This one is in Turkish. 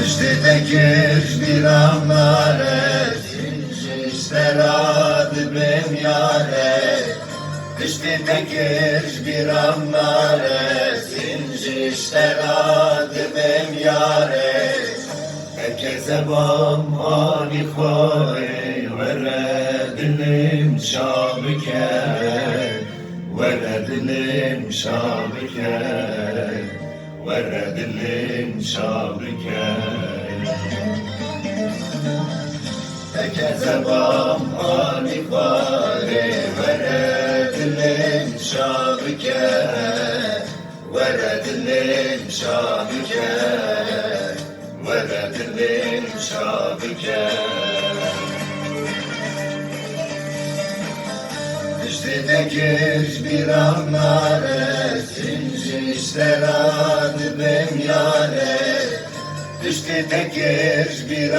Düştü tekir bir anlare, zincirler adı ben yare. Düştü tekir bir anlare, zincirler adı ben yare. Herkese bam hani khare, vere dilim şabike, vere dilim şabike, vere dilim şabike. Herkese bam hani khare, vere dilim şabike, vere dilim şabike, vere dilim şabike. Düştü tekir bir anlare, zincirler adı ben yare. Düştü tekir bir